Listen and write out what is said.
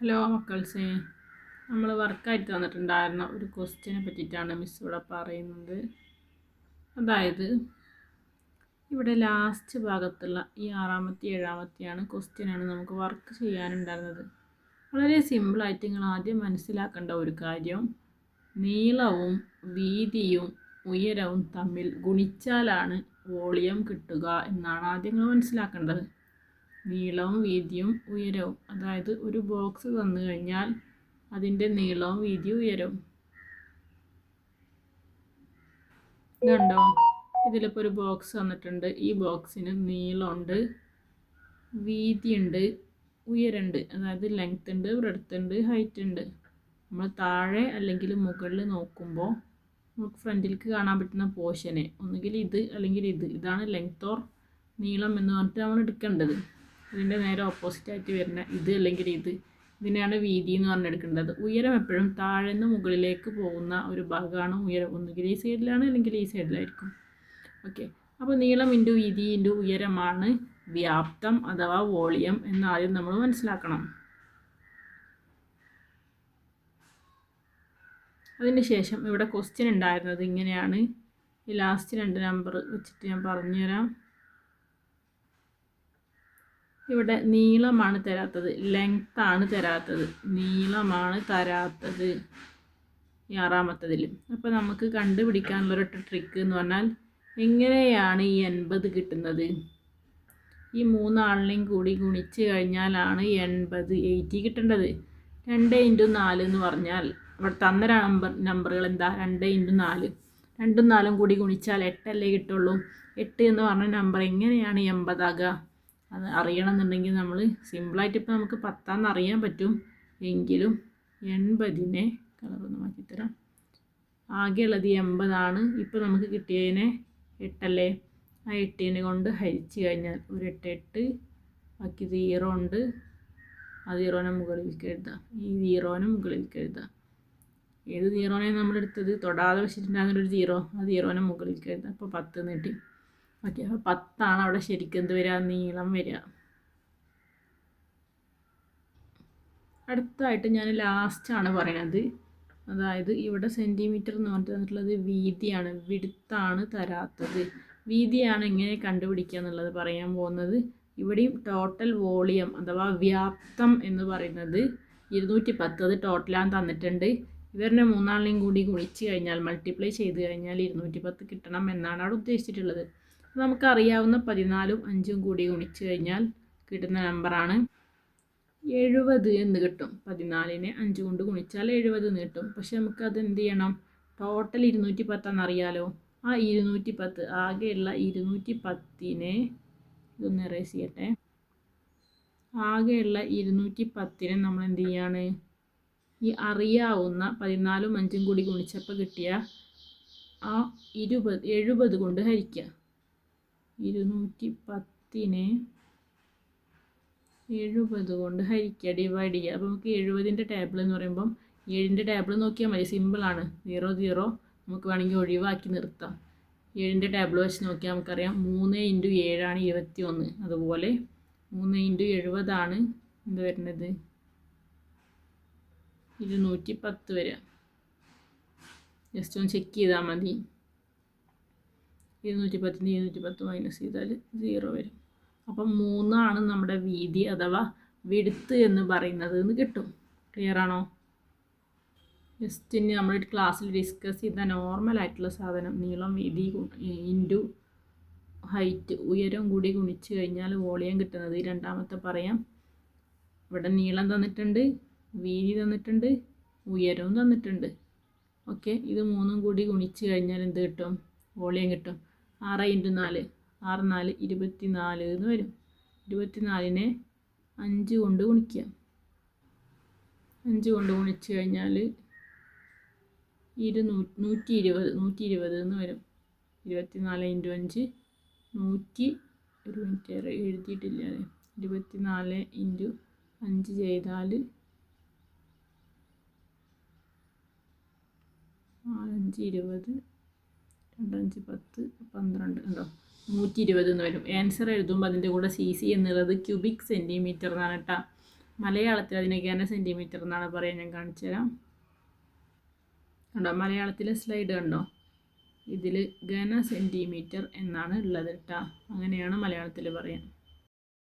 Hello മക്കൾസേ, നമ്മൾ വർക്കായിട്ട് തന്നിട്ടുണ്ടായിരുന്ന ഒരു ക്വസ്റ്റ്യനെ പറ്റിയിട്ടാണ് മിസ് ഇവിടെ പറയുന്നത്. അതായത് ഇവിടെ ലാസ്റ്റ് ഭാഗത്തുള്ള ഈ ആറാമത്തെ ഏഴാമത്തെയാണ് ക്വസ്റ്റ്യനാണ് നമുക്ക് വർക്ക് ചെയ്യാനുണ്ടായിരുന്നത്. വളരെ സിമ്പിളായിട്ട് നിങ്ങൾ ആദ്യം മനസ്സിലാക്കേണ്ട ഒരു കാര്യം, നീളവും വീതിയും ഉയരവും തമ്മിൽ ഗുണിച്ചാലാണ് വോളിയം കിട്ടുക എന്നാണ് ആദ്യം നിങ്ങൾ മനസ്സിലാക്കേണ്ടത്. നീളവും വീതിയും ഉയരവും, അതായത് ഒരു ബോക്സ് തന്നു കഴിഞ്ഞാൽ അതിൻ്റെ നീളവും വീതിയും ഉയരവും ഇതുണ്ടോ. ഇതിലിപ്പോൾ ഒരു ബോക്സ് തന്നിട്ടുണ്ട്. ഈ ബോക്സിന് നീളമുണ്ട്, വീതിയുണ്ട്, ഉയരമുണ്ട്. അതായത് ലെങ്ത് ഉണ്ട്, ബ്രെഡ്ത്ത് ഉണ്ട്, ഹൈറ്റ് ഉണ്ട്. നമ്മൾ താഴെ അല്ലെങ്കിൽ മുകളിൽ നോക്കുമ്പോൾ നമുക്ക് ഫ്രണ്ടിലേക്ക് കാണാൻ പറ്റുന്ന പോർഷനെ ഒന്നുകിൽ ഇത് അല്ലെങ്കിൽ ഇതാണ് ലെങ്ത് ഓർ നീളം എന്ന് പറഞ്ഞിട്ട് നമ്മൾ എടുക്കേണ്ടത്. ഇതിൻ്റെ നേരെ ഓപ്പോസിറ്റായിട്ട് വരുന്ന ഇത് അല്ലെങ്കിൽ ഇതിനെയാണ് വീതി എന്ന് പറഞ്ഞെടുക്കേണ്ടത്. ഉയരം എപ്പോഴും താഴെ നിന്ന് മുകളിലേക്ക് പോകുന്ന ഒരു ഭാഗമാണ് ഉയരം. ഒന്നുകിൽ ഈ സൈഡിലാണ് അല്ലെങ്കിൽ ഈ സൈഡിലായിരിക്കും. ഓക്കെ, അപ്പോൾ നീളം ഇൻറ്റു വീതി ഇൻറ്റു ഉയരമാണ് വ്യാപ്തം അഥവാ വോളിയം എന്നാദ്യം നമ്മൾ മനസ്സിലാക്കണം. അതിന് ശേഷം ഇവിടെ ക്വസ്റ്റ്യൻ ഉണ്ടായിരുന്നത് ഇങ്ങനെയാണ്. ഈ ലാസ്റ്റ് 2 നമ്പർ വെച്ചിട്ട് ഞാൻ പറഞ്ഞുതരാം. ഇവിടെ നീളമാണ് തരാത്തത്, ലെങ്ത്താണ് തരാത്തത്. നീളമാണ് തരാത്തത് ഈ ആറാമത്തതിൽ. അപ്പോൾ നമുക്ക് കണ്ടുപിടിക്കാനുള്ളൊരു ട്രിക്ക് എന്ന് പറഞ്ഞാൽ, എങ്ങനെയാണ് ഈ 80 കിട്ടുന്നത്? ഈ 3 ആളിനെയും കൂടി ഗുണിച്ച് കഴിഞ്ഞാലാണ് 80 കിട്ടേണ്ടത്. 2 × 4 എന്ന് പറഞ്ഞാൽ ഇവിടെ തന്ന നമ്പറുകൾ എന്താ? 2 × 4. 2ഉം 4ഉം കൂടി ഗുണിച്ചാൽ 8 അല്ലേ കിട്ടുള്ളൂ. 8 എന്ന് പറഞ്ഞ നമ്പർ എങ്ങനെയാണ് 80 ആകുക? അത് അറിയണമെന്നുണ്ടെങ്കിൽ നമ്മൾ സിമ്പിളായിട്ട് ഇപ്പോൾ നമുക്ക് 10 അറിയാൻ പറ്റും. എങ്കിലും 80നെ കളറൊന്ന് മാറ്റിത്തരാം. ആകെയുള്ളത് 80 ഇപ്പോൾ നമുക്ക് കിട്ടിയതിനെ 8 അല്ലേ? ആ 8നെ കൊണ്ട് ഹരിച്ച് കഴിഞ്ഞാൽ ഒരു 8 8, ബാക്കി 0 ഉണ്ട്. ആ 0നെ മുകളിലേക്ക് എഴുതാം. ഈ 0നെ മുകളിലേക്ക് എഴുതാം. ഏത് 0നെ നമ്മളെടുത്തത്? തൊടാതെ വെച്ചിട്ടുണ്ടാകുന്നൊരു 0. ആ 0നെ മുകളിലേക്ക് എഴുതാം. അപ്പോൾ 10 കിട്ടി. ഓക്കെ, അപ്പോൾ 10 അവിടെ ശരിക്കും എന്ത് വരിക? നീളം വരിക. അടുത്തായിട്ട് ഞാൻ ലാസ്റ്റാണ് പറയണത്. അതായത് ഇവിടെ സെൻറ്റിമീറ്റർ എന്ന് പറഞ്ഞിട്ട് തന്നിട്ടുള്ളത് വീതിയാണ്, വിഡ്ത്താണ് തരാത്തത്. വീതിയാണ് എങ്ങനെ കണ്ടുപിടിക്കുക എന്നുള്ളത് പറയാൻ പോകുന്നത്. ഇവിടെയും ടോട്ടൽ വോളിയം അഥവാ വ്യാപ്തം എന്ന് പറയുന്നത് 210. അത് ടോട്ടലാന്ന് തന്നിട്ടുണ്ട്. ഇവരുടെ 3 ആളിനെയും കൂടി ഗുണിച്ച് കഴിഞ്ഞാൽ, മൾട്ടിപ്ലൈ ചെയ്ത് കഴിഞ്ഞാൽ 210 കിട്ടണം എന്നാണ് അവിടെ ഉദ്ദേശിച്ചിട്ടുള്ളത്. നമുക്കറിയാവുന്ന 14ഉം 5ഉം കൂടി ഗുണിച്ച് കഴിഞ്ഞാൽ കിട്ടുന്ന നമ്പറാണ് 70 എന്ന് കിട്ടും. 14നെ 5 കൊണ്ട് ഗുണിച്ചാൽ 70 എന്ന് കിട്ടും. പക്ഷെ നമുക്കത് എന്ത് ചെയ്യണം? ടോട്ടൽ 210 എന്നറിയാലോ. ആ 210, ആകെയുള്ള 210നെ ഇതൊന്ന് എറേസ് ചെയ്യട്ടെ. ആകെയുള്ള 210നെ നമ്മൾ എന്ത് ചെയ്യാണ്? ഈ അറിയാവുന്ന 14ഉം 5ഉം കൂടി ഗുണിച്ചപ്പോൾ കിട്ടിയ ആ 70 കൊണ്ട് ഹരിക്കുക. 210നെ 70 കൊണ്ട് ഹരിക്കുക, ഡിവൈഡ് ചെയ്യുക. അപ്പോൾ നമുക്ക് 70ൻ്റെ ടേബിൾ എന്ന് പറയുമ്പം 7ൻ്റെ ടേബിൾ നോക്കിയാൽ മതി. സിമ്പിളാണ്. 0 0 നമുക്ക് വേണമെങ്കിൽ ഒഴിവാക്കി നിർത്താം. 7ൻ്റെ ടേബിൾ വെച്ച് നോക്കിയാൽ നമുക്കറിയാം 3 × 7 ആണ് 21. അതുപോലെ 3 × 70 ആണ് എന്ത് വരുന്നത്? 210 വരിക. ജസ്റ്റ് ഒന്ന് ചെക്ക് ചെയ്താൽ മതി. 210ന് 210 മൈനസ് ചെയ്താൽ 0 വരും. അപ്പം 3 നമ്മുടെ വീതി അഥവാ വിഡ്ത്ത് എന്ന് പറയുന്നത് എന്ന് കിട്ടും. ക്ലിയർ ആണോ? ജസ്റ്റ് ഇനി നമ്മൾ ക്ലാസ്സിൽ ഡിസ്കസ് ചെയ്ത നോർമലായിട്ടുള്ള സാധനം, നീളം വീതി ഇൻറ്റു ഹൈറ്റ് ഉയരം കൂടി ഗുണിച്ച് കഴിഞ്ഞാൽ വോളിയം കിട്ടുന്നത്. രണ്ടാമത്തെ പറയാം. ഇവിടെ നീളം തന്നിട്ടുണ്ട്, വീതി തന്നിട്ടുണ്ട്, ഉയരവും തന്നിട്ടുണ്ട്. ഓക്കെ, ഇത് 3ഉം കൂടി ഗുണിച്ച് കഴിഞ്ഞാൽ എന്ത് കിട്ടും? വോളിയം കിട്ടും. 6 × 4, 6 4 24 എന്ന് വരും. 24നെ 5 കൊണ്ട് ഗുണിക്കുക. 5 കൊണ്ട് ഗുണിച്ച് കഴിഞ്ഞാൽ 120 എന്ന് വരും. 24 × 5 100. ഒരു മിനിറ്റ് എഴുതിയിട്ടില്ല. 24 × 5 ചെയ്താൽ 4 5 20, 2 5 10 12 ഉണ്ടോ? 120 എന്ന് വരും. ആൻസർ എഴുതുമ്പോൾ അതിൻ്റെ കൂടെ CC എന്നുള്ളത് ക്യൂബിക് സെൻറ്റിമീറ്റർ എന്നാണ് കേട്ടോ. മലയാളത്തിൽ അതിനെ ഘന സെൻറ്റിമീറ്റർ എന്നാണ് പറയുക. ഞാൻ കാണിച്ചു തരാം. കണ്ടോ, മലയാളത്തിലെ സ്ലൈഡ് കണ്ടോ, ഇതിൽ ഘന സെൻറ്റിമീറ്റർ എന്നാണ് ഉള്ളത് കേട്ടോ. അങ്ങനെയാണ് മലയാളത്തിൽ പറയാം.